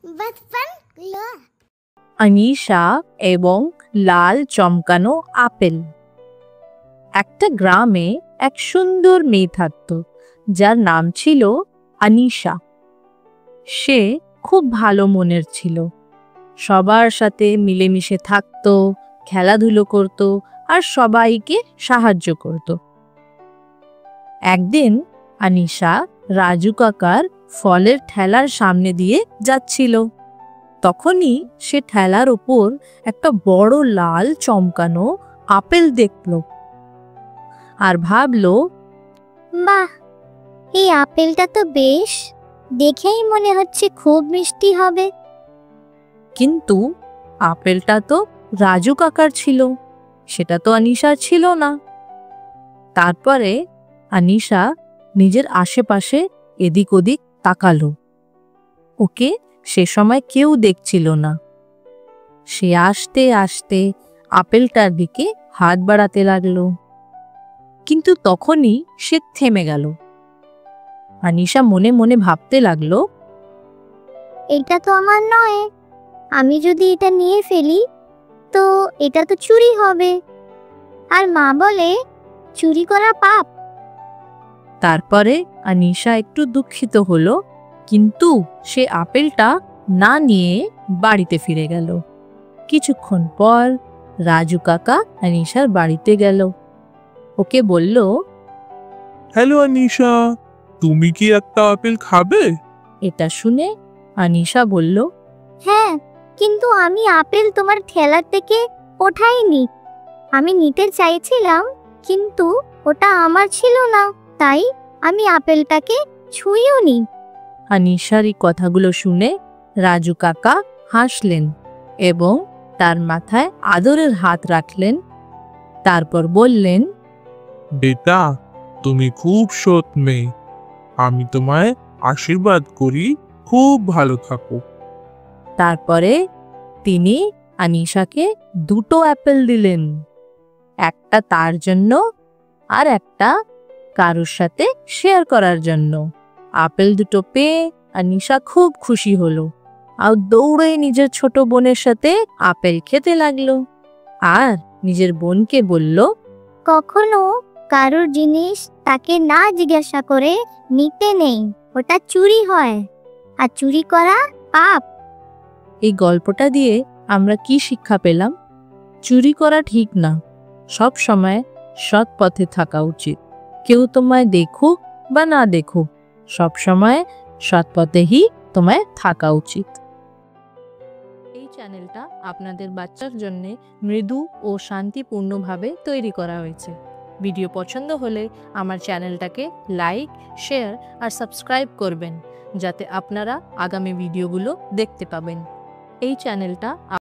बचपन लो আনিশা এবং লাল চমকানো আপেল। একটা গ্রামে এক সুন্দর মেয়ে থাকত, যার নাম ছিল আনিশা। সে খুব ভালো মনের ছিল, সবার সাথে মিলেমিশে থাকত, খেলাধুলো করত আর সবাইকে সাহায্য করত। একদিন আনিশা রাজু কাকার ফলের ঠেলার সামনে দিয়ে যাচ্ছিল। তখনই সে ঠেলার ওপর একটা বড় লাল চমকানো আপেল দেখল আর ভাবল, বাহ, এই আপেলটা তো বেশ, দেখেই মনে হচ্ছে খুব মিষ্টি হবে। কিন্তু আপেলটা তো রাজু কাকার ছিল, সেটা তো আনিশার ছিল না। তারপরে আনিশা নিজের আশেপাশে এদিক ওদিক তাকালো। ওকে সে সময় কেউ দেখছিল না। সে আস্তে আস্তে আপেলটার দিকে হাত বাড়াতে লাগলো, কিন্তু তখনই সে থেমে গেল। আনিশা মনে মনে ভাবতে লাগলো, এটা তো আমার নয়, আমি যদি এটা নিয়ে ফেলি তো এটা তো চুরি হবে, আর মা বলে চুরি করা পাপ। তারপরে আনিশা একটু দুঃখিত হলো, কিন্তু সে আপেলটা না নিয়ে বাড়িতে ফিরে গেল। কিছুক্ষণ পর রাজু কাকা আনিশার বাড়িতে গেল। ওকে বলল, হ্যালো আনিশা, তুমি কি একটা আপেল খাবে? এটা শুনে আনিশা বলল, হ্যাঁ, কিন্তু আমি আপেল তোমার ঠেলার থেকে ওঠাইনি। আমি নিতে চাইছিলাম, কিন্তু ওটা আমার ছিল না, তাই আমি আপেলটাকে ছুঁইও নি। আনিশার এই কথাগুলো শুনে রাজু কাকা হাসলেন এবং তার মাথায় আদরের হাত রাখলেন। তারপর বললেন, বেটা, তুমি খুব সৎ মেয়ে। আমি তোমায় আশীর্বাদ করি, খুব ভালো থাকো। তারপরে তিনি আনিশাকে দুটো অ্যাপেল দিলেন, একটা তার জন্য আর একটা কারোর সাথে শেয়ার করার জন্য। আপেল দুটো পেয়ে আনিশা খুব খুশি হলো আর দৌড়ে নিজের ছোট বোনের সাথে আপেল খেতে লাগলো আর নিজের বোনকে বলল, কখনো কারোর জিনিস তাকে না জিজ্ঞাসা করে নিতে নেই, ওটা চুরি হয়, আর চুরি করা পাপ। এই গল্পটা দিয়ে আমরা কি শিক্ষা পেলাম? চুরি করা ঠিক না, সব সময় সৎ পথে থাকা উচিত। কেউ তোমায় দেখুক বা না দেখুক, সব সময় সৎ পথেই তোমায় থাকা উচিত। এই চ্যানেলটা আপনাদের বাচ্চার জন্য মৃদু ও শান্তিপূর্ণভাবে তৈরি করা হয়েছে। ভিডিও পছন্দ হলে আমার চ্যানেলটাকে লাইক, শেয়ার আর সাবস্ক্রাইব করবেন, যাতে আপনারা আগামী ভিডিওগুলো দেখতে পাবেন। এই চ্যানেলটা